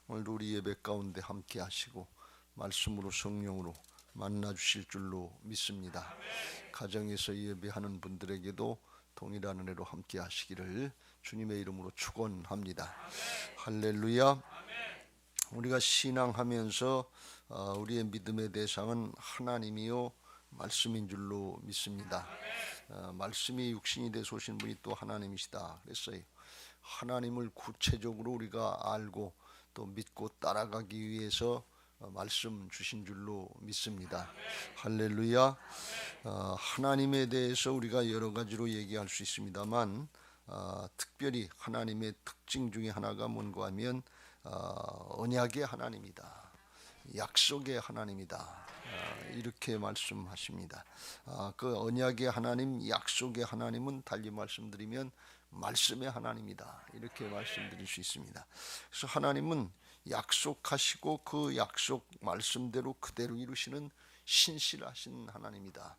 오늘도 우리 예배 가운데 함께 하시고 말씀으로 성령으로 만나 주실 줄로 믿습니다. 가정에서 예배하는 분들에게도 동일한 은혜로 함께 하시기를 주님의 이름으로 축원합니다. 할렐루야. 우리가 신앙하면서 우리의 믿음의 대상은 하나님이요 말씀인 줄로 믿습니다. 말씀이 육신이 되서 오신 분이 또 하나님이시다 그랬어요. 하나님을 구체적으로 우리가 알고 또 믿고 따라가기 위해서 말씀 주신 줄로 믿습니다. 할렐루야. 하나님에 대해서 우리가 여러 가지로 얘기할 수 있습니다만 특별히 하나님의 특징 중에 하나가 뭔가 하면 언약의 하나님이다, 약속의 하나님이다, 이렇게 말씀하십니다. 그 언약의 하나님, 약속의 하나님은 달리 말씀드리면 말씀의 하나님이다, 이렇게 말씀드릴 수 있습니다. 그래서 하나님은 약속하시고 그 약속 말씀대로 그대로 이루시는 신실하신 하나님이다.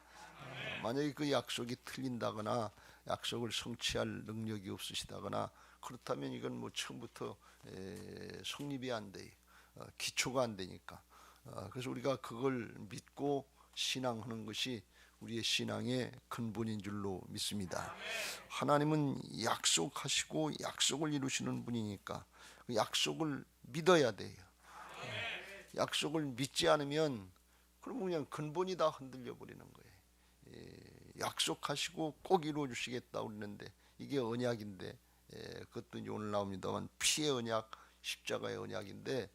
만약에 그 약속이 틀린다거나 약속을 성취할 능력이 없으시다거나 그렇다면 이건 뭐 처음부터 성립이 안 돼, 기초가 안 되니까. 그래서 우리가 그걸 믿고 신앙하는 것이 우리의 신앙의 근본인 줄로 믿습니다. 하나님은 약속하시고 약속을 이루시는 분이니까 그 약속을 믿어야 돼요. 약속을 믿지 않으면 그러면 그냥 근본이 다 흔들려 버리는 거예요. 약속하시고 꼭 이루어 주시겠다 그러는데 이게 언약인데, 그것도 이제 오늘 나옵니다만 피의 언약, 십자가의 언약인데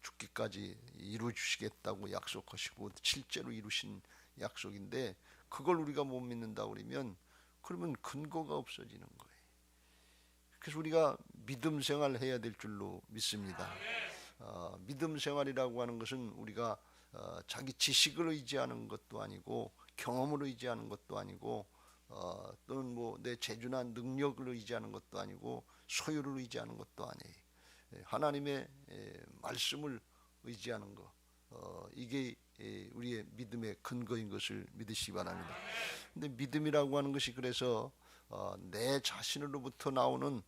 죽기까지 이루어 주시겠다고 약속하시고 실제로 이루신 약속인데 그걸 우리가 못 믿는다 그러면 근거가 없어지는 거예요. 그래서 우리가 믿음 생활을 해야 될 줄로 믿습니다. 믿음 생활이라고 하는 것은 우리가 자기 지식을 의지하는 것도 아니고 경험을 의지하는 것도 아니고 또는 뭐 내 재주나 능력을 의지하는 것도 아니고 소유를 의지하는 것도 아니에요. 하나님의 말씀을 의지하는 것, 이게 우리의 믿음의 근거인 것을 믿으시기 바랍니다. 근데 믿음이라고 하는 것이 그래서 내 자신으로부터 나오는,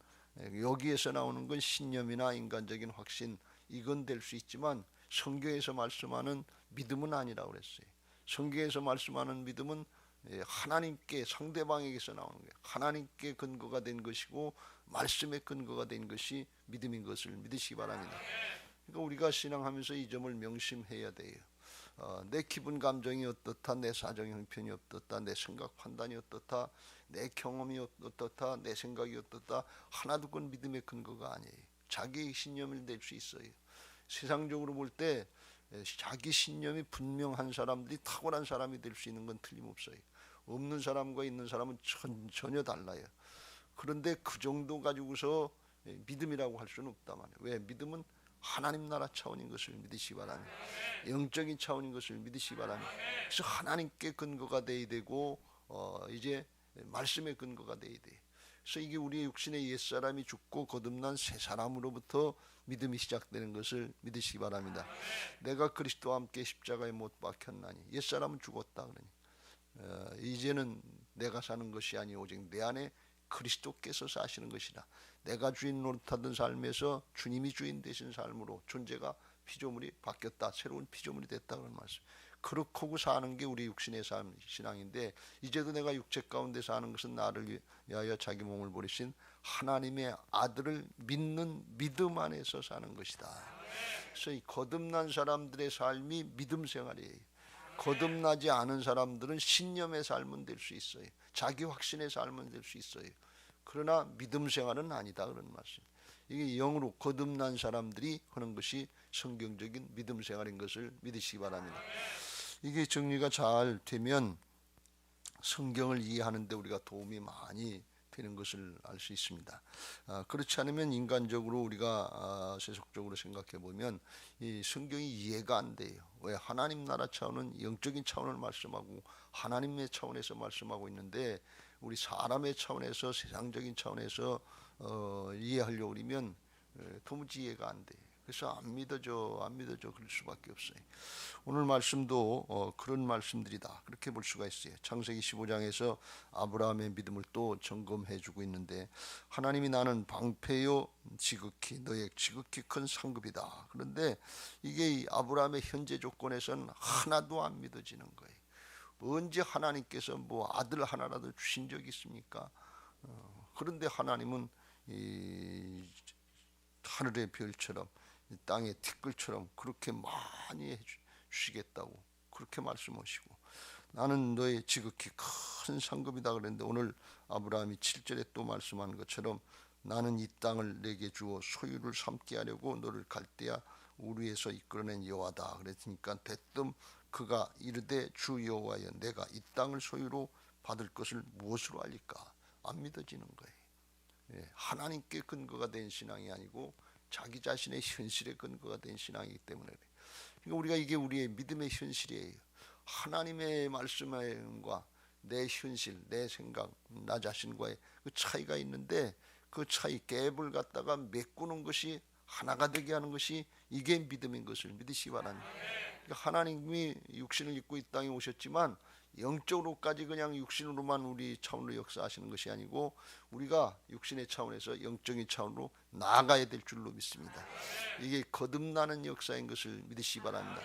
여기에서 나오는 건 신념이나 인간적인 확신, 이건 될 수 있지만 성경에서 말씀하는 믿음은 아니라고 그랬어요. 성경에서 말씀하는 믿음은 하나님께, 상대방에게서 나오는 거예요. 하나님께 근거가 된 것이고 말씀의 근거가 된 것이 믿음인 것을 믿으시기 바랍니다. 그러니까 우리가 신앙하면서 이 점을 명심해야 돼요. 내 기분 감정이 어떻다, 내 사정 형편이 어떻다, 내 생각 판단이 어떻다, 내 경험이 어떻다, 내 생각이 어떻다, 하나도 그건 믿음의 근거가 아니에요. 자기의 신념이 될 수 있어요. 세상적으로 볼 때 자기 신념이 분명한 사람들이 탁월한 사람이 될 수 있는 건 틀림없어요. 없는 사람과 있는 사람은 전혀 달라요. 그런데 그 정도 가지고서 믿음이라고 할 수는 없단 말이에요. 왜? 믿음은 하나님 나라 차원인 것을 믿으시기 바랍니다. 영적인 차원인 것을 믿으시기 바랍니다. 그래서 하나님께 근거가 돼야 되고 이제 말씀의 근거가 돼야 돼요. 그래서 이게 우리의 육신의 옛사람이 죽고 거듭난 새 사람으로부터 믿음이 시작되는 것을 믿으시기 바랍니다. 내가 그리스도와 함께 십자가에 못 박혔나니 옛사람은 죽었다 그러니 이제는 내가 사는 것이 아니 오직 내 안에 그리스도께서 사시는 것이라. 내가 주인 노릇하던 삶에서 주님이 주인 되신 삶으로 존재가 피조물이 바뀌었다, 새로운 피조물이 됐다 그런 말씀. 그렇고 사는 게 우리 육신의 삶, 신앙인데 이제도 내가 육체 가운데 사는 것은 나를 위하여 자기 몸을 버리신 하나님의 아들을 믿는 믿음 안에서 사는 것이다. 그래서 이 거듭난 사람들의 삶이 믿음 생활이에요. 거듭나지 않은 사람들은 신념의 삶은 될 수 있어요. 자기 확신의 삶은 될 수 있어요. 그러나 믿음 생활은 아니다 그런 말씀. 이게 영으로 거듭난 사람들이 하는 것이 성경적인 믿음 생활인 것을 믿으시기 바랍니다. 이게 정리가 잘 되면 성경을 이해하는 데 우리가 도움이 많이 되는 것을 알 수 있습니다. 그렇지 않으면 인간적으로 우리가 세속적으로 생각해 보면 이 성경이 이해가 안 돼요. 왜? 하나님 나라 차원은 영적인 차원을 말씀하고 하나님의 차원에서 말씀하고 있는데 우리 사람의 차원에서, 세상적인 차원에서 이해하려고 그러면 도무지 이해가 안 돼요. 그래서 안 믿어져 그럴 수밖에 없어요. 오늘 말씀도 그런 말씀들이다 그렇게 볼 수가 있어요. 창세기 15장에서 아브라함의 믿음을 또 점검해주고 있는데, 하나님이 나는 방패요 지극히 너의 지극히 큰 상급이다. 그런데 이게 이 아브라함의 현재 조건에서는 하나도 안 믿어지는 거예요. 언제 하나님께서 뭐 아들 하나라도 주신 적이 있습니까? 그런데 하나님은 이 하늘의 별처럼 이 땅의 티끌처럼 그렇게 많이 해주시겠다고 그렇게 말씀하시고, 나는 너의 지극히 큰 상급이다 그랬는데, 오늘 아브라함이 7절에 또 말씀한 것처럼 나는 이 땅을 내게 주어 소유를 삼게 하려고 너를 갈대아 우르에서 이끌어낸 여호와다 그랬으니까, 대뜸 그가 이르되 주 여호와여 내가 이 땅을 소유로 받을 것을 무엇으로 알리까? 안 믿어지는 거예요. 하나님께 근거가 된 신앙이 아니고 자기 자신의 현실에 근거가 된 신앙이기 때문에, 그러니까 우리가 이게 우리의 믿음의 현실이에요. 하나님의 말씀과 내 현실, 내 생각, 나 자신과의 그 차이가 있는데, 그 차이 갭을 갖다가 메꾸는 것이 하나가 되게 하는 것이 이게 믿음인 것을 믿으시기 바랍니다. 그러니까 하나님이 육신을 입고 이 땅에 오셨지만 영적으로까지 그냥 육신으로만 우리 차원으로 역사하시는 것이 아니고, 우리가 육신의 차원에서 영적인 차원으로 나아가야 될 줄로 믿습니다. 이게 거듭나는 역사인 것을 믿으시기 바랍니다.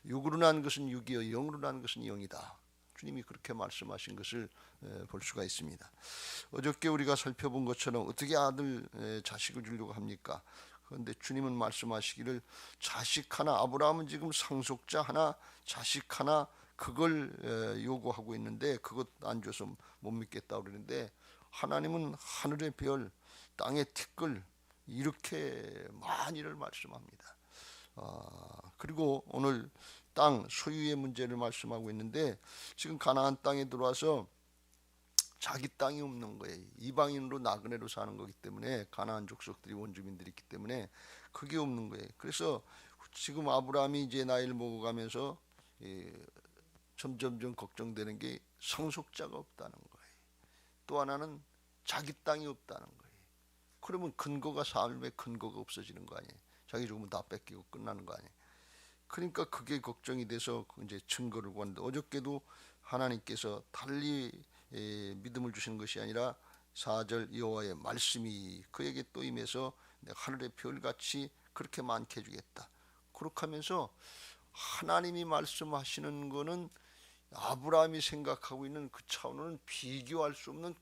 육으로 난 것은 육이요 영으로 난 것은 영이다. 주님이 그렇게 말씀하신 것을 볼 수가 있습니다. 어저께 우리가 살펴본 것처럼 어떻게 아들 자식을 주려고 합니까? 그런데 주님은 말씀하시기를 자식 하나, 아브라함은 지금 상속자 하나, 자식 하나, 그걸 요구하고 있는데 그것 안 줘서 못 믿겠다 그러는데, 하나님은 하늘의 별, 땅의 티끌 이렇게 많이를 말씀합니다. 그리고 오늘 땅 소유의 문제를 말씀하고 있는데, 지금 가나안 땅에 들어와서 자기 땅이 없는 거예요. 이방인으로 나그네로 사는 거기 때문에, 가나안 족속들이 원주민들이 있기 때문에 그게 없는 거예요. 그래서 지금 아브라함이 이제 나이를 먹어가면서 점점점 걱정되는 게 상속자가 없다는 거예요. 또 하나는 자기 땅이 없다는 거예요. 그러면 근거가, 삶의 근거가 없어지는 거 아니에요. 자기 죽으면 다 뺏기고 끝나는 거 아니에요. 그러니까 그게 걱정이 돼서 이제 증거를 구하는데, 어저께도 하나님께서 달리 믿음을 주시는 것이 아니라 4절 여호와의 말씀이 그에게 또 임해서 내가 하늘의 별같이 그렇게 많게 해주겠다. 그렇게 하면서 하나님이 말씀하시는 거는 아브라함이 생각하고 있는 그 차원은 비교할 수 없는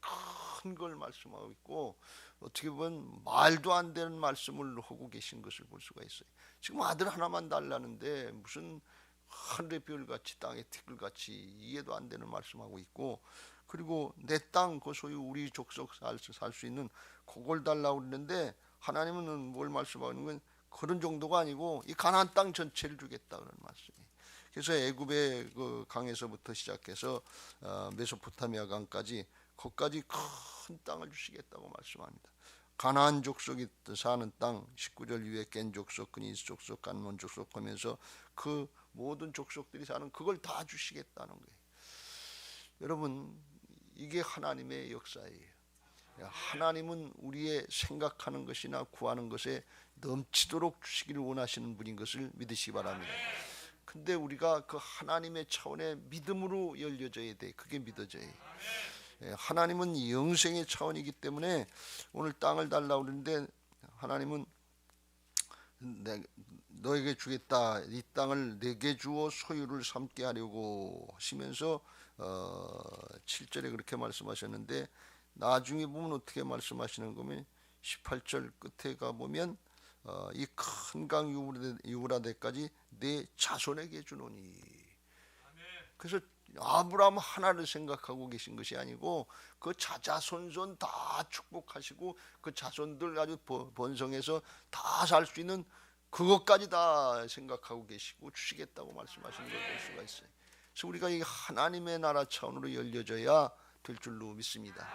큰 걸 말씀하고 있고, 어떻게 보면 말도 안 되는 말씀을 하고 계신 것을 볼 수가 있어요. 지금 아들 하나만 달라는데 무슨 하늘의 별같이 땅의 티끌같이 이해도 안 되는 말씀하고 있고, 그리고 내 땅 그 소유 우리 족속 살 수 있는 그걸 달라고 그러는데, 하나님은 뭘 말씀하는 건 그런 정도가 아니고 이 가나안 땅 전체를 주겠다 그런 말씀이에요. 그래서 애굽의 그 강에서부터 시작해서 메소포타미아 강까지 거기까지 큰 땅을 주시겠다고 말씀합니다. 가나안 족속이 사는 땅, 19절 위에 겐 족속, 그니스 족속, 간몬 족속 하면서 그 모든 족속들이 사는 그걸 다 주시겠다는 거예요. 여러분, 이게 하나님의 역사예요. 하나님은 우리의 생각하는 것이나 구하는 것에 넘치도록 주시기를 원하시는 분인 것을 믿으시기 바랍니다. 근데 우리가 그 하나님의 차원의 믿음으로 열려져야 돼. 그게 믿어져야 돼. 하나님은 영생의 차원이기 때문에 오늘 땅을 달라고 그러는데, 하나님은 너에게 주겠다, 이 땅을 내게 주어 소유를 삼게 하려고 하시면서 7절에 그렇게 말씀하셨는데, 나중에 보면 어떻게 말씀하시는 거면 18절 끝에 가보면 이 큰 강 유브라데까지 내 자손에게 주노니. 그래서 아브라함 하나를 생각하고 계신 것이 아니고 그 자자손손 다 축복하시고 그 자손들 아주 번성해서 다 살 수 있는 그것까지 다 생각하고 계시고 주시겠다고 말씀하시는 걸 볼 수가 있어요. 그래서 우리가 이 하나님의 나라 차원으로 열려져야 될 줄로 믿습니다.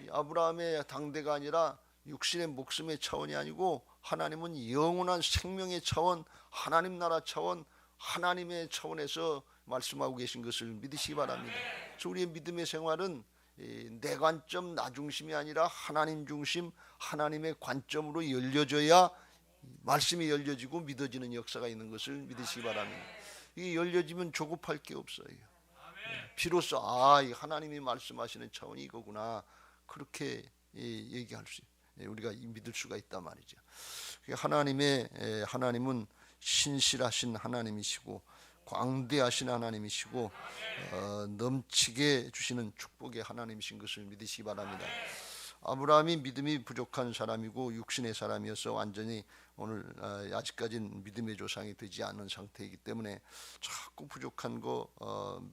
이 아브라함의 당대가 아니라 육신의 목숨의 차원이 아니고, 하나님은 영원한 생명의 차원, 하나님 나라 차원, 하나님의 차원에서 말씀하고 계신 것을 믿으시기 바랍니다. 그래서 우리의 믿음의 생활은 내 관점, 나 중심이 아니라 하나님 중심, 하나님의 관점으로 열려져야 말씀이 열려지고 믿어지는 역사가 있는 것을 믿으시기 바랍니다. 이게 열려지면 조급할 게 없어요. 비로소 이 하나님이 말씀하시는 차원이 이거구나, 그렇게 얘기할 수 우리가 믿을 수가 있단 말이죠. 하나님은 신실하신 하나님이시고 광대하신 하나님이시고 넘치게 주시는 축복의 하나님이신 것을 믿으시기 바랍니다. 아브라함이 믿음이 부족한 사람이고 육신의 사람이어서 완전히 오늘 아직까지는 믿음의 조상이 되지 않은 상태이기 때문에 자꾸 부족한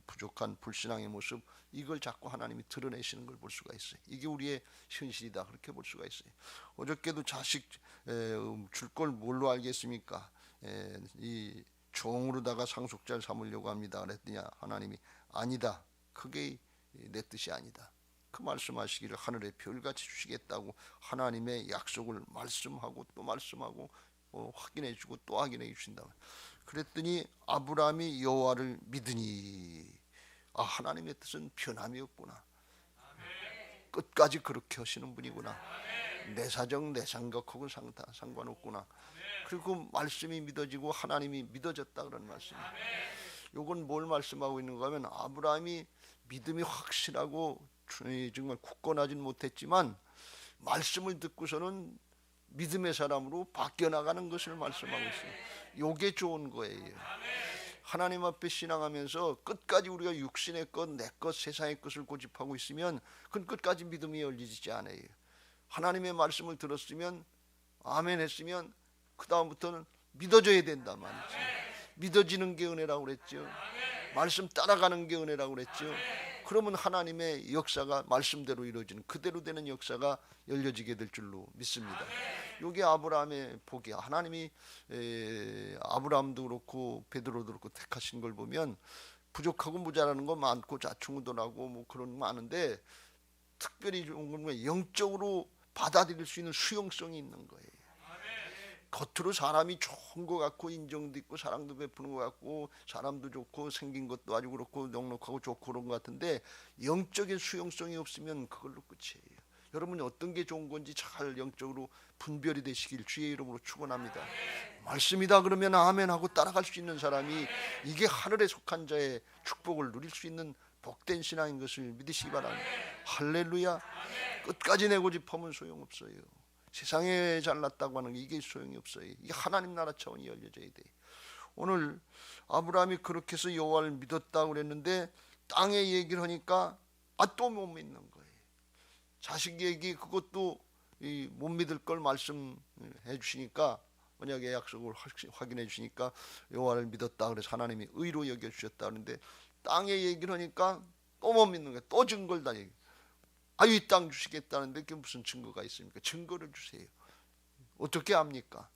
부족한 불신앙의 모습, 이걸 자꾸 하나님이 드러내시는 걸 볼 수가 있어요. 이게 우리의 현실이다, 그렇게 볼 수가 있어요. 어저께도 자식 줄 걸 뭘로 알겠습니까? 이 종으로다가 상속자를 삼으려고 합니다. 그랬더니 하나님이 아니다, 그게 내 뜻이 아니다. 그 말씀하시기를 하늘의 별같이 주시겠다고 하나님의 약속을 말씀하고 또 말씀하고 확인해주고 또 확인해 주신다. 그랬더니 아브라함이 여호와를 믿으니 하나님의 뜻은 변함이 없구나. 끝까지 그렇게 하시는 분이구나. 내 사정 내 생각하고는 상관없구나. 그리고 말씀이 믿어지고 하나님이 믿어졌다, 그런 말씀이에요. 요건 뭘 말씀하고 있는가 하면 아브라함이 믿음이 확실하고 정말 굳건하진 못했지만 말씀을 듣고서는 믿음의 사람으로 바뀌어 나가는 것을 말씀하고 있어요. 요게 좋은 거예요. 하나님 앞에 신앙하면서 끝까지 우리가 육신의 것, 내 것, 세상의 것을 고집하고 있으면 그건 끝까지 믿음이 열리지 않아요. 하나님의 말씀을 들었으면 아멘 했으면 그 다음부터는 믿어져야 된단 말이죠. 믿어지는 게 은혜라고 그랬죠. 말씀 따라가는 게 은혜라고 그랬죠. 그러면 하나님의 역사가 말씀대로 이루어지는 그대로 되는 역사가 열려지게 될 줄로 믿습니다. 이게 아브라함의 복이야. 하나님이 아브라함도 그렇고 베드로도 그렇고 택하신 걸 보면 부족하고 모자라는 거 많고 자충우돌하고 뭐 그런 거 많은데 특별히 좋은 건 영적으로 받아들일 수 있는 수용성이 있는 거예요. 겉으로 사람이 좋은 것 같고 인정도 있고 사랑도 베푸는 것 같고 사람도 좋고 생긴 것도 아주 그렇고 넉넉하고 좋고 그런 것 같은데 영적인 수용성이 없으면 그걸로 끝이에요. 여러분이 어떤 게 좋은 건지 잘 영적으로 분별이 되시길 주의 이름으로 축원합니다. 말씀이다 그러면 아멘 하고 따라갈 수 있는 사람이 이게 하늘에 속한 자의 축복을 누릴 수 있는 복된 신앙인 것을 믿으시기 바랍니다. 할렐루야. 끝까지 내 고집하면 소용없어요. 세상에 잘났다고 하는 게 이게 소용이 없어요. 이게 하나님 나라 차원이 열려져야 돼. 오늘 아브라함이 그렇게 해서 여호와를 믿었다고 그랬는데 땅의 얘기를 하니까 또 못 믿는 거예요. 자식 얘기 그것도 못 믿을 걸 말씀해 주시니까 언약의 약속을 확인해 주시니까 여호와를 믿었다 그래서 하나님이 의로 여겨 주셨다 그러는데 땅의 얘기를 하니까 또 못 믿는 거예요. 또 증거를 다 얘기. 이 땅 주시겠다는데 그게 무슨 증거가 있습니까? 증거를 주세요. 어떻게 합니까?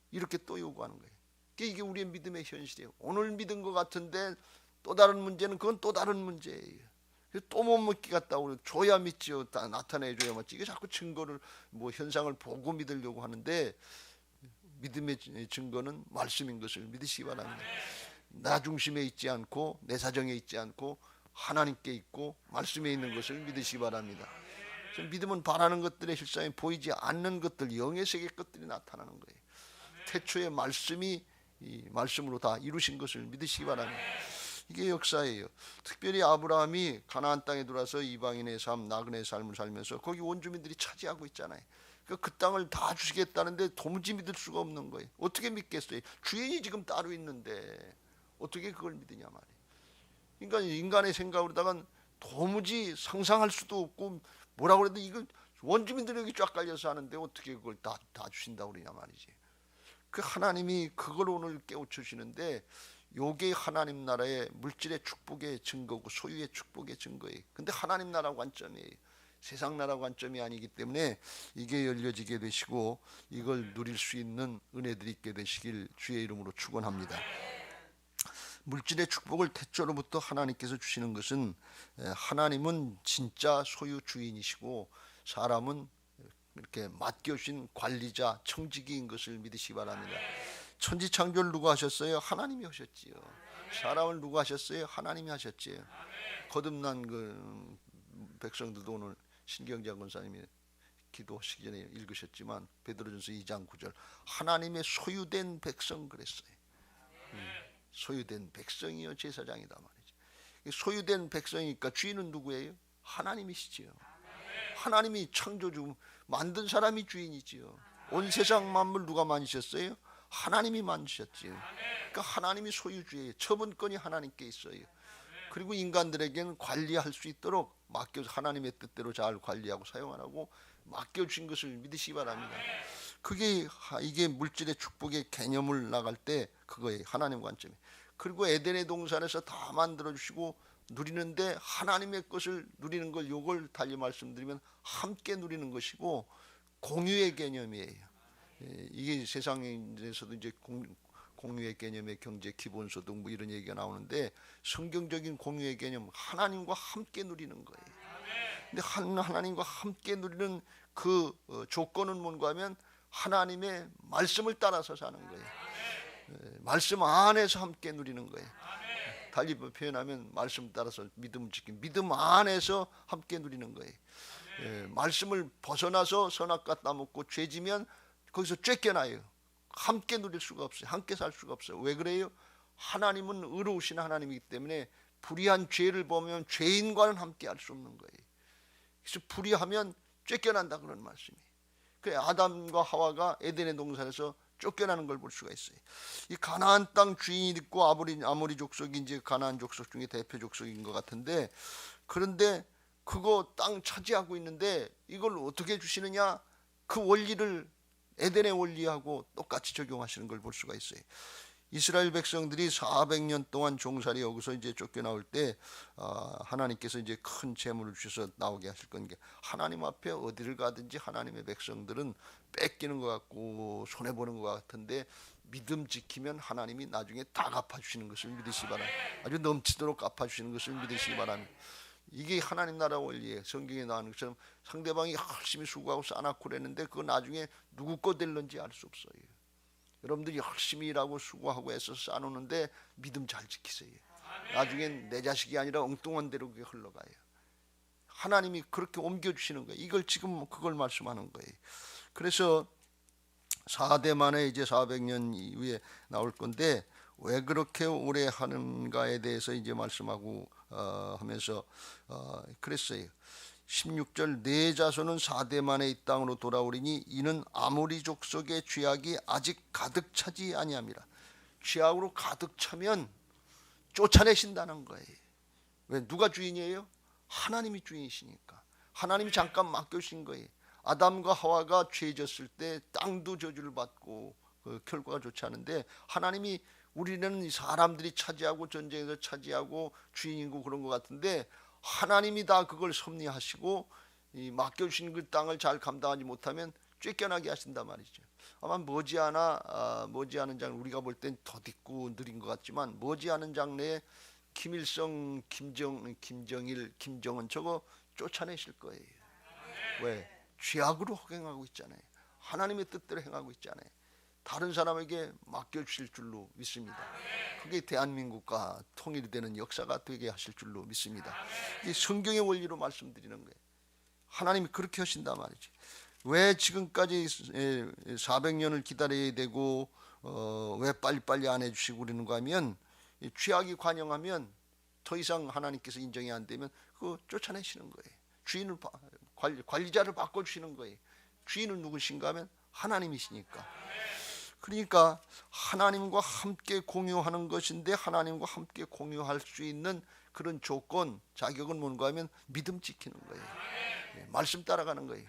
이렇게 또 요구하는 거예요. 이게 우리의 믿음의 현실이에요. 오늘 믿은 것 같은데 또 다른 문제는 그건 또 다른 문제예요. 또 못 믿기 같다고 줘야 믿지요. 나타내 줘야 믿지. 이게 자꾸 증거를 현상을 보고 믿으려고 하는데 믿음의 증거는 말씀인 것을 믿으시기 바랍니다. 나 중심에 있지 않고 내 사정에 있지 않고 하나님께 있고 말씀에 있는 것을 믿으시기 바랍니다. 믿음은 바라는 것들의 실상이 보이지 않는 것들, 영의 세계 것들이 나타나는 거예요. 태초에 말씀이 이 말씀으로 다 이루신 것을 믿으시기 바랍니다. 이게 역사예요. 특별히 아브라함이 가나안 땅에 들어와서 이방인의 삶, 나그네의 삶을 살면서 거기 원주민들이 차지하고 있잖아요. 그 땅을 다 주시겠다는데 도무지 믿을 수가 없는 거예요. 어떻게 믿겠어요? 주인이 지금 따로 있는데 어떻게 그걸 믿으냐 말이에요. 그러니까 인간의 생각으로다가 도무지 상상할 수도 없고 뭐라고 그래도 이거 원주민들이 여기 쫙 깔려서 하는데 어떻게 그걸 다 주신다고 그러냐 말이지. 그 하나님이 그걸 오늘 깨우쳐 주시는데 요게 하나님 나라의 물질의 축복의 증거고 소유의 축복의 증거예요. 근데 하나님 나라 관점이에요. 세상 나라 관점이 아니기 때문에 이게 열려지게 되시고 이걸 누릴 수 있는 은혜들이 있게 되시길 주의 이름으로 축원합니다. 물질의 축복을 태초로부터 하나님께서 주시는 것은 하나님은 진짜 소유 주인이시고 사람은 이렇게 맡겨주신 관리자 청지기인 것을 믿으시기 바랍니다. 천지창조를 누가 하셨어요? 하나님이 하셨지요. 사람을 누가 하셨어요? 하나님이 하셨지요. 거듭난 그 백성들도 오늘 신경자 권사님이 기도하시기 전에 읽으셨지만 베드로전서 2장 9절 하나님의 소유된 백성 그랬어요. 소유된 백성이요 제사장이다 말이죠. 소유된 백성이니까 주인은 누구예요? 하나님이시지요. 하나님이 창조주 만든 사람이 주인이지요. 온 세상 만물 누가 만드셨어요? 하나님이 만드셨지요. 그러니까 하나님이 소유주예요. 처분권이 하나님께 있어요. 그리고 인간들에게는 관리할 수 있도록 맡겨 하나님의 뜻대로 잘 관리하고 사용하라고 맡겨주신 것을 믿으시기 바랍니다. 그게 이게 물질의 축복의 개념을 나갈 때 그거예요. 하나님 관점이. 그리고 에덴의 동산에서 다 만들어 주시고 누리는데 하나님의 것을 누리는 걸 요걸 달리 말씀드리면 함께 누리는 것이고 공유의 개념이에요. 이게 세상에서도 이제 공유의 개념의 경제 기본소득 뭐 이런 얘기가 나오는데 성경적인 공유의 개념 하나님과 함께 누리는 거예요. 근데 하나님과 함께 누리는 그 조건은 뭔가 하면 하나님의 말씀을 따라서 사는 거예요. 말씀 안에서 함께 누리는 거예요. 달리 표현하면 말씀 따라서 믿음을 지킨 믿음 안에서 함께 누리는 거예요. 말씀을 벗어나서 선악과 따먹고 죄지면 거기서 쫓겨나요. 함께 누릴 수가 없어요. 함께 살 수가 없어요. 왜 그래요? 하나님은 의로우신 하나님이기 때문에 불의한 죄를 보면 죄인과는 함께 할 수 없는 거예요. 그래서 불의하면 쫓겨난다 그런 말씀이에요. 그래 아담과 하와가 에덴의 동산에서 쫓겨나는 걸 볼 수가 있어요. 이 가나안 땅 주인이 있고 아모리 족속이 이제 가나안 족속 중에 대표 족속인 것 같은데 그런데 그거 땅 차지하고 있는데 이걸 어떻게 주시느냐? 그 원리를 에덴의 원리하고 똑같이 적용하시는 걸 볼 수가 있어요. 이스라엘 백성들이 400년 동안 종살이 여기서 이제 쫓겨나올 때 하나님께서 이제 큰 재물을 주셔서 나오게 하실 건데 하나님 앞에 어디를 가든지 하나님의 백성들은 뺏기는 것 같고 손해 보는 것 같은데 믿음 지키면 하나님이 나중에 다 갚아주시는 것을 믿으시기 바랍니다. 아주 넘치도록 갚아주시는 것을 믿으시기 바랍니다. 이게 하나님 나라 원리예요. 성경에 나오는 것처럼 상대방이 열심히 수고하고 쌓아놓고 그랬는데 그거 나중에 누구 거 될런지 알 수 없어요. 여러분들이 열심히 일하고 수고하고 애써서 쌓아놓는데 믿음 잘 지키세요. 나중엔 내 자식이 아니라 엉뚱한 대로 그게 흘러가요. 하나님이 그렇게 옮겨주시는 거예요. 이걸 지금 그걸 말씀하는 거예요. 그래서 4대 만에 이제 400년 이후에 나올 건데 왜 그렇게 오래 하는가에 대해서 이제 말씀하고 하면서 그랬어요. 16절 네 자손은 4대 만에 이 땅으로 돌아오리니 이는 아모리 족속의 죄악이 아직 가득 차지 아니함이라. 죄악으로 가득 차면 쫓아내신다는 거예요. 왜 누가 주인이에요? 하나님이 주인이시니까. 하나님이 잠깐 맡겨주신 거예요. 아담과 하와가 죄졌을 때 땅도 저주를 받고 그 결과가 좋지 않은데 하나님이 우리는 사람들이 차지하고 전쟁에서 차지하고 주인이고 그런 것 같은데 하나님이 다 그걸 섭리하시고 이 맡겨주신 그 땅을 잘 감당하지 못하면 쫓겨나게 하신단 말이죠. 아마 머지않은 장래 우리가 볼 땐 더디고 느린 것 같지만 머지않은 장래에 김일성, 김정일, 김정은 저거 쫓아내실 거예요. 왜? 죄악으로 행하고 있잖아요. 하나님의 뜻대로 행하고 있잖아요. 다른 사람에게 맡겨주실 줄로 믿습니다. 그게 대한민국과 통일되는 역사가 되게 하실 줄로 믿습니다. 이게 성경의 원리로 말씀드리는 거예요. 하나님이 그렇게 하신단 말이지. 왜 지금까지 400년을 기다려야 되고 왜 빨리빨리 안 해주시고 그러는가 하면 죄악이 관영하면 더 이상 하나님께서 인정이 안 되면 그거 쫓아내시는 거예요. 주인을 관리자를 바꿔주시는 거예요. 주인은 누구신가 하면 하나님이시니까. 그러니까 하나님과 함께 공유하는 것인데 하나님과 함께 공유할 수 있는 그런 조건, 자격은 뭔가 하면 믿음 지키는 거예요. 말씀 따라가는 거예요.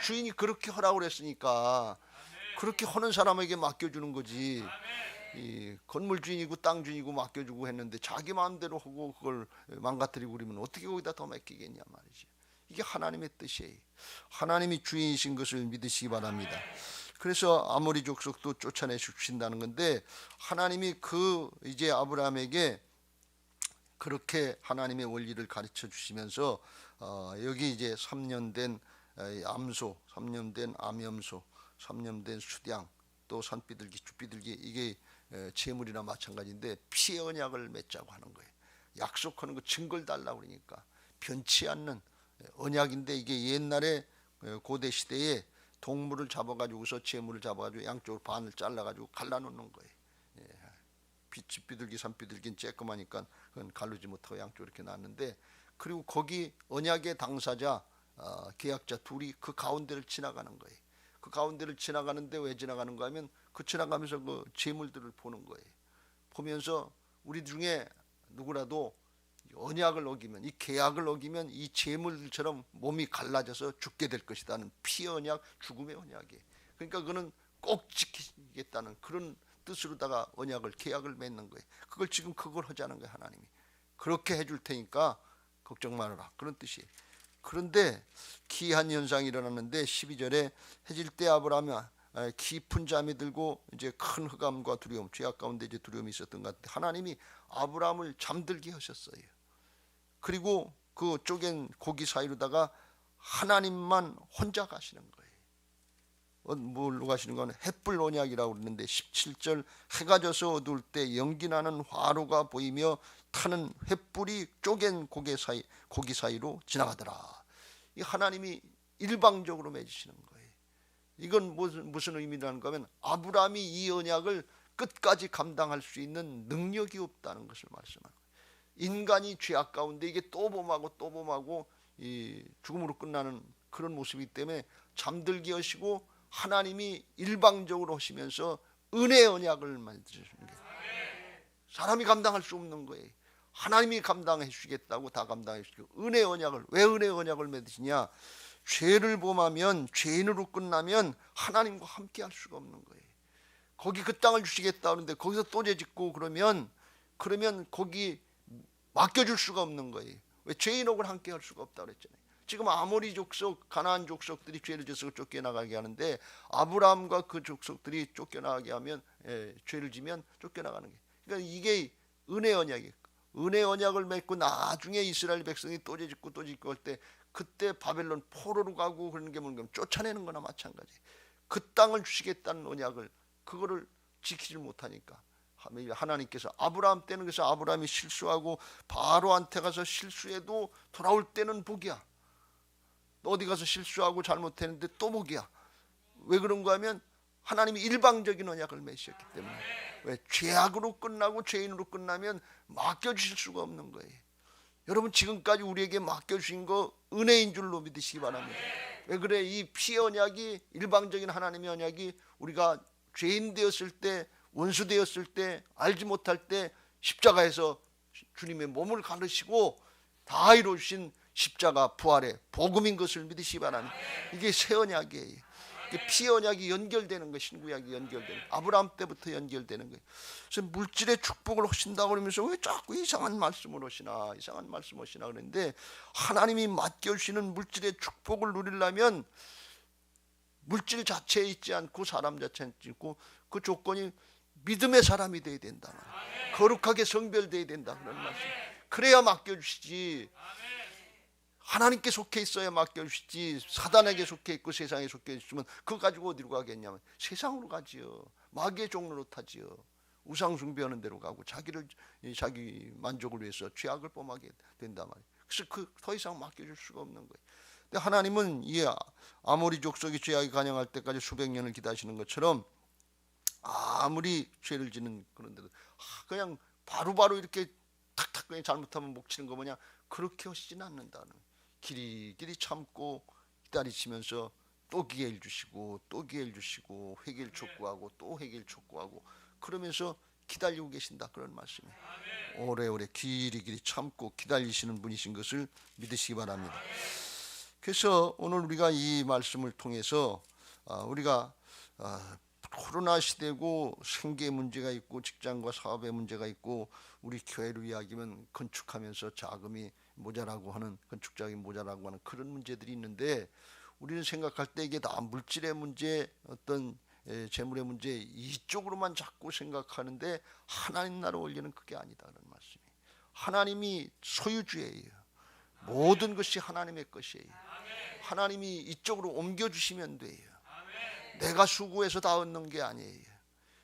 주인이 그렇게 하라고 그랬으니까 그렇게 하는 사람에게 맡겨주는 거지. 이 건물 주인이고 땅 주인이고 맡겨주고 했는데 자기 마음대로 하고 그걸 망가뜨리고 그러면 어떻게 거기다 더 맡기겠냐 말이지. 이게 하나님의 뜻이에요. 하나님이 주인이신 것을 믿으시기 바랍니다. 그래서 아모리 족속도 쫓아내 주신다는 건데 하나님이 이제 아브라함에게 그렇게 하나님의 원리를 가르쳐 주시면서 여기 이제 3년 된 암소, 3년 된 암염소, 3년 된 수량, 또 산비둘기, 쭈비둘기 이게 재물이나 마찬가지인데 피의 언약을 맺자고 하는 거예요. 약속하는 거 증거를 달라고 그러니까 변치 않는 언약인데 이게 옛날에 고대 시대에 동물을 잡아가지고서 재물을 잡아가지고 양쪽으로 반을 잘라가지고 갈라놓는 거예요. 비둘기 산비둘기는 쬐끄마니까 그건 가르지 못하고 양쪽으로 이렇게 놨는데, 그리고 거기 언약의 당사자 계약자 둘이 그 가운데를 지나가는 거예요. 그 가운데를 지나가는데 왜 지나가는가 하면 그 지나가면서 그 재물들을 보는 거예요. 보면서 우리 중에 누구라도 언약을 어기면, 이 계약을 어기면 이 재물들처럼 몸이 갈라져서 죽게 될 것이다는 피의 언약, 죽음의 언약이에요. 그러니까 그는 꼭 지키겠다는 그런 뜻으로다가 언약을, 계약을 맺는 거예요. 그걸 지금 그걸 하자는 거예요. 하나님이 그렇게 해줄 테니까 걱정 말아라, 그런 뜻이에요. 그런데 기이한 현상이 일어났는데 12절에 해질 때 아브라함이 깊은 잠이 들고 이제 큰 흑암과 두려움, 죄악 가운데 이제 두려움이 있었던 것 같아요. 하나님이 아브라함을 잠들게 하셨어요. 그리고 그 쪼갠 고기 사이로다가 하나님만 혼자 가시는 거예요. 뭘로 가시는 거는 햇불 언약이라고 그러는데 17절 해가 져서 어두울 때 연기 나는 화로가 보이며 타는 햇불이 쪼갠 고기 사이로 지나가더라. 이 하나님이 일방적으로 맺으시는 거예요. 이건 무슨 의미라는가 하면 아브라함이 이 언약을 끝까지 감당할 수 있는 능력이 없다는 것을 말씀하는 거예요. 인간이 죄악 가운데 이게 또 범하고 이 죽음으로 끝나는 그런 모습이기 때문에 잠들게 하시고 하나님이 일방적으로 하시면서 은혜의 언약을 만드시는 거예요. 사람이 감당할 수 없는 거예요. 하나님이 감당해 주시겠다고 다 감당해 주시고, 은혜의 언약을, 왜 은혜의 언약을 맺으시냐? 죄를 범하면, 죄인으로 끝나면 하나님과 함께 할 수가 없는 거예요. 거기 그 땅을 주시겠다 하는데 거기서 또 죄짓고 그러면 거기 맡겨줄 수가 없는 거예요. 왜? 죄인옥을 함께 할 수가 없다 그랬잖아요. 지금 아모리 족속, 가나안 족속들이 죄를 져서 쫓겨나가게 하는데 아브라함과 그 족속들이 쫓겨나가게 하면, 죄를 지면 쫓겨나가는 게. 그러니까 이게 은혜 언약이에요. 은혜 언약을 맺고 나중에 이스라엘 백성이 또 짓고 할 때, 그때 바벨론 포로로 가고 그런 게 뭔가 쫓아내는 거나 마찬가지예요. 그 땅을 주시겠다는 언약을, 그거를 지키지 못하니까 하나님께서 아브라함 때는, 그래서 아브라함이 실수하고 바로한테 가서 실수해도 돌아올 때는 복이야. 어디 가서 실수하고 잘못했는데 또 복이야. 왜 그런가 하면 하나님이 일방적인 언약을 맺으셨기 때문에. 왜? 죄악으로 끝나고 죄인으로 끝나면 맡겨주실 수가 없는 거예요. 여러분, 지금까지 우리에게 맡겨주신 거 은혜인 줄로 믿으시기 바랍니다. 왜 그래? 이 피의 언약이, 일방적인 하나님의 언약이 우리가 죄인 되었을 때, 원수 되었을 때, 알지 못할 때 십자가에서 주님의 몸을 가르시고 다 이루신 십자가 부활의 복음인 것을 믿으시기 바랍니다. 이게 새 언약이에요. 이게 피 언약이 연결되는 거, 신구약이 연결되는, 아브라함 때부터 연결되는 거예요. 그래서 물질의 축복을 하신다고 그러면서 왜 자꾸 이상한 말씀을 하시나 그러는데, 하나님이 맡겨주시는 물질의 축복을 누리려면 물질 자체에 있지 않고 사람 자체에 있고, 그 조건이 믿음의 사람이 돼야 된다. 거룩하게 성별돼야 된다. 그런 말씀. 그래야 맡겨주시지. 하나님께 속해 있어야 맡겨주시지. 사단에게 속해 있고 세상에 속해 있으면 그거 가지고 어디로 가겠냐면 세상으로 가지요. 마귀의 종로로 타지요. 우상 숭배하는 데로 가고 자기 만족을 위해서 죄악을 범하게 된단 말이에요. 그래서 더 이상 맡겨줄 수가 없는 거예요. 근데 하나님은 이 아모리 족속이 죄악이 간영할 때까지 수백 년을 기다리시는 것처럼, 아무리 죄를 지는 그런데도 그냥 바로바로 이렇게 탁탁 그냥 잘못하면 목 치는 거 뭐냐, 그렇게 하시진 않는다는, 길이길이 참고 기다리시면서 또 기회를 주시고 또 기회를 주시고 회개를 촉구하고 또 회개를 촉구하고 그러면서 기다리고 계신다, 그런 말씀이에요. 오래오래 길이길이 참고 기다리시는 분이신 것을 믿으시기 바랍니다. 그래서 오늘 우리가 이 말씀을 통해서 우리가 코로나 시대고 생계 문제가 있고 직장과 사업의 문제가 있고, 우리 교회를 이야기하면 건축하면서 자금이 모자라고 하는, 건축자금이 모자라고 하는 그런 문제들이 있는데, 우리는 생각할 때 이게 다 물질의 문제, 어떤 재물의 문제, 이쪽으로만 자꾸 생각하는데 하나님 나라 원리는 그게 아니다, 그런 말씀이에요. 하나님이 소유주예요. 모든 것이 하나님의 것이에요. 하나님이 이쪽으로 옮겨주시면 돼요. 내가 수고해서 다 얻는 게 아니에요.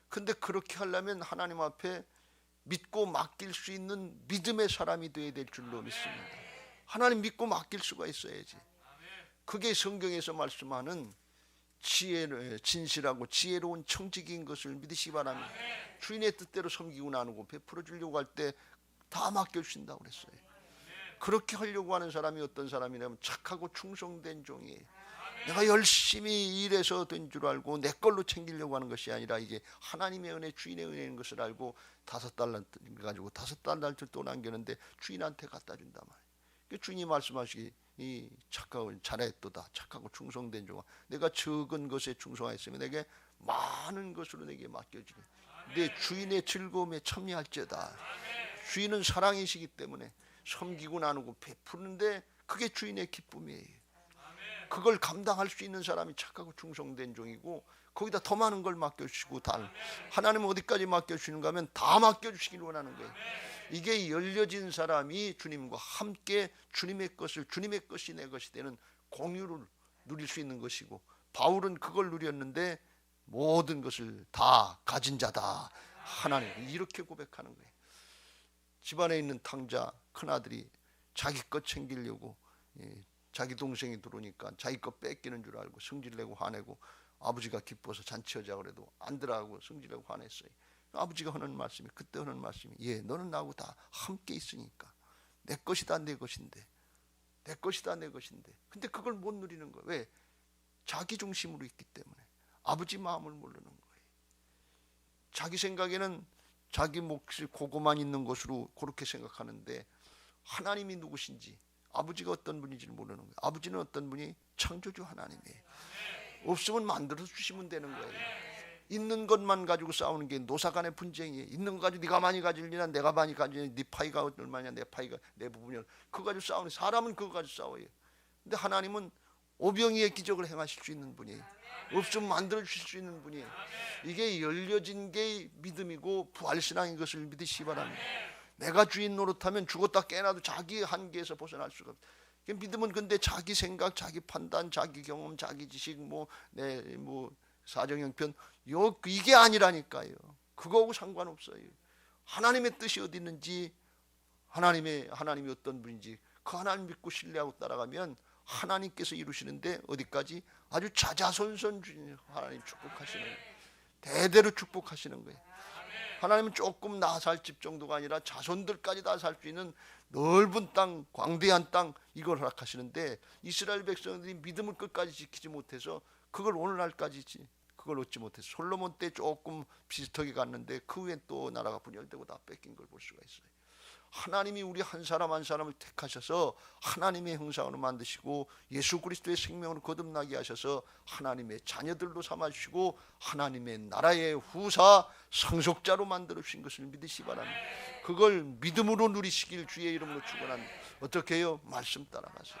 근데 그렇게 하려면 하나님 앞에 믿고 맡길 수 있는 믿음의 사람이 되어야 될 줄로 믿습니다. 하나님 믿고 맡길 수가 있어야지. 그게 성경에서 말씀하는 진실하고 지혜로운 청지기인 것을 믿으시기 바랍니다. 주인의 뜻대로 섬기고 나누고 베풀어 주려고 할 때 다 맡겨주신다고 그랬어요. 그렇게 하려고 하는 사람이 어떤 사람이냐면 착하고 충성된 종이에요. 내가 열심히 일해서 된 줄 알고 내 걸로 챙기려고 하는 것이 아니라 이게 하나님의 은혜, 주인의 은혜인 것을 알고 5달란트 가지고 5달란트 또 남겼는데 주인한테 갖다 준단 말이에요. 주인이 말씀하시기 이 착하고 잘했도다, 착하고 충성된 종아, 내가 적은 것에 충성하였으면 내게 많은 것으로 내게 맡겨주리. 내 주인의 즐거움에 참여할지어다. 주인은 사랑이시기 때문에 섬기고 나누고 베푸는데 그게 주인의 기쁨이에요. 그걸 감당할 수 있는 사람이 착하고 충성된 종이고, 거기다 더 많은 걸 맡겨주시고, 하나님은 어디까지 맡겨주시는가 하면 다 맡겨주시길 원하는 거예요. 이게 열려진 사람이 주님과 함께 주님의 것을, 주님의 것이 내 것이 되는 공유를 누릴 수 있는 것이고, 바울은 그걸 누렸는데 모든 것을 다 가진 자다, 하나님, 이렇게 고백하는 거예요. 집안에 있는 탕자 큰아들이 자기 것 챙기려고 자기 동생이 들어오니까 자기 것 뺏기는 줄 알고 성질내고 화내고, 아버지가 기뻐서 잔치하자고 그래도 안 들어가고 성질내고 화냈어요. 아버지가 하는 말씀이, 그때 하는 말씀이, 너는 나하고 다 함께 있으니까 내 것이다, 내 것인데, 내 것이다, 내 것인데. 근데 그걸 못 누리는 거예요. 왜? 자기 중심으로 있기 때문에. 아버지 마음을 모르는 거예요. 자기 생각에는 자기 몫이 그거만 있는 것으로 그렇게 생각하는데, 하나님이 누구신지, 아버지가 어떤 분인지를 모르는 거예요. 아버지는 어떤 분이? 창조주 하나님이에요. 없으면 만들어 주시면 되는 거예요. 있는 것만 가지고 싸우는 게 노사간의 분쟁이에요. 있는 거 가지고 네가 많이 가질리나 내가 많이 가질리나, 네 파이가 얼마냐, 내 파이가, 내 부분이야, 그거 가지고 싸우는, 사람은 그거 가지고 싸워요. 근데 하나님은 오병이의 기적을 행하실 수 있는 분이에요. 없으면 만들어 주실 수 있는 분이에요. 이게 열려진 게 믿음이고 부활신앙인 것을 믿으시기 바랍니다. 내가 주인 노릇하면 죽었다 깨어나도 자기 한계에서 벗어날 수가 없어요. 믿음은 근데 자기 생각, 자기 판단, 자기 경험, 자기 지식, 내 사정 형편, 이게 아니라니까요. 그거하고 상관없어요. 하나님의 뜻이 어디 있는지, 하나님이 어떤 분인지, 그 하나님 믿고 신뢰하고 따라가면 하나님께서 이루시는데, 어디까지? 아주 자자손손 하나님 축복하시는 거예요. 대대로 축복하시는 거예요. 하나님은 조금 나 살 집 정도가 아니라 자손들까지 다 살 수 있는 넓은 땅, 광대한 땅, 이걸 허락하시는데, 이스라엘 백성들이 믿음을 끝까지 지키지 못해서 그걸 오늘날까지 그걸 얻지 못해서 솔로몬 때 조금 비슷하게 갔는데 그 후엔 또 나라가 분열되고 다 뺏긴 걸 볼 수가 있어요. 하나님이 우리 한 사람 한 사람을 택하셔서 하나님의 형상으로 만드시고 예수 그리스도의 생명으로 거듭나게 하셔서 하나님의 자녀들로 삼아주시고 하나님의 나라의 후사 상속자로 만들어 주신 것을 믿으시기 바랍니다. 그걸 믿음으로 누리시길 주의 이름으로 축원합니다. 어떻게 해요? 말씀 따라가세요.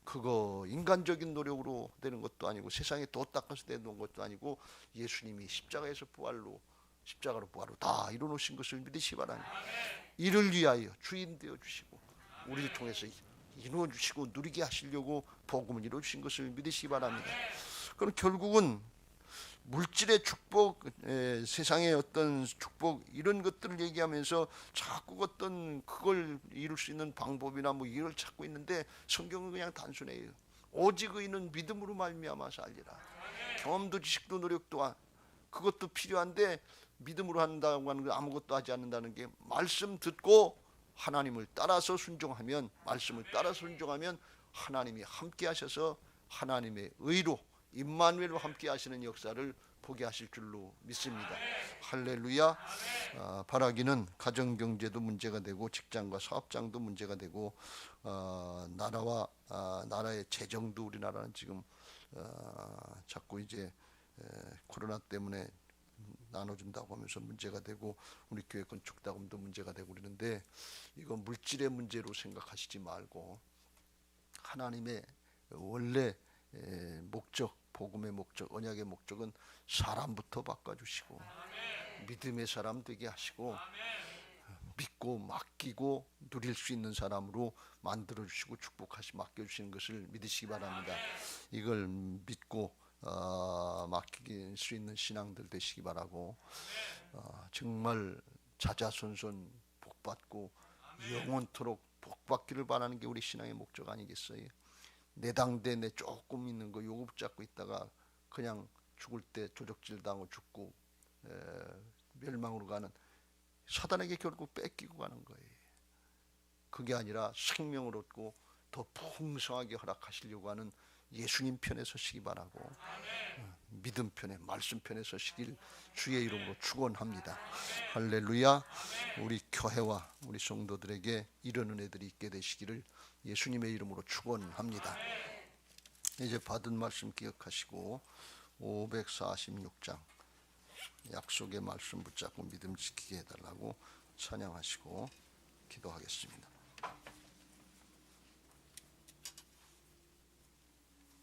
그거 인간적인 노력으로 되는 것도 아니고 세상에 도 닦아서 되는 것도 아니고, 예수님이 십자가로 부활로 다 이루어놓으신 것을 믿으시기 바랍니다. 이를 위하여 주인 되어 주시고 우리를 통해서 이루어 주시고 누리게 하시려고 복음을 이루어 주신 것을 믿으시기 바랍니다. 그럼 결국은 물질의 축복, 세상의 어떤 축복, 이런 것들을 얘기하면서 자꾸 어떤 그걸 이룰 수 있는 방법이나 이걸 찾고 있는데, 성경은 그냥 단순해요. 오직 의인은 믿음으로 말미암아 살리라. 경험도 지식도 노력도 그것도 필요한데, 믿음으로 한다고 하는 건 아무것도 하지 않는다는 게, 말씀 듣고 하나님을 따라서 순종하면, 말씀을 따라서 순종하면 하나님이 함께 하셔서 하나님의 의로 임마누엘로 함께 하시는 역사를 보게 하실 줄로 믿습니다. 할렐루야. 바라기는 가정경제도 문제가 되고 직장과 사업장도 문제가 되고 나라의 재정도, 우리나라는 지금 자꾸 이제 코로나 때문에 나눠준다고 하면서 문제가 되고, 우리 교회 건축자금도 문제가 되고 그러는데, 이건 물질의 문제로 생각하시지 말고 하나님의 원래 목적, 복음의 목적, 언약의 목적은 사람부터 바꿔주시고 믿음의 사람 되게 하시고 믿고 맡기고 누릴 수 있는 사람으로 만들어주시고 맡겨주시는 것을 믿으시기 바랍니다. 이걸 믿고 맡길 수 있는 신앙들 되시기 바라고, 정말 자자손손 복받고 영원토록 복받기를 바라는 게 우리 신앙의 목적 아니겠어요? 내당대 내 조금 있는 거 요거 붙잡고 있다가 그냥 죽을 때 조적질 당하고 죽고 멸망으로 가는, 사단에게 결국 뺏기고 가는 거예요. 그게 아니라 생명을 얻고 더 풍성하게 허락하시려고 하는 예수님 편에 서시기 바라고, 믿음 편에, 말씀 편에 서시길 주의 이름으로 축원합니다. 할렐루야. 우리 교회와 우리 성도들에게 이런 은혜들이 있게 되시기를 예수님의 이름으로 축원합니다. 이제 받은 말씀 기억하시고 546장 약속의 말씀 붙잡고 믿음 지키게 해달라고 찬양하시고 기도하겠습니다.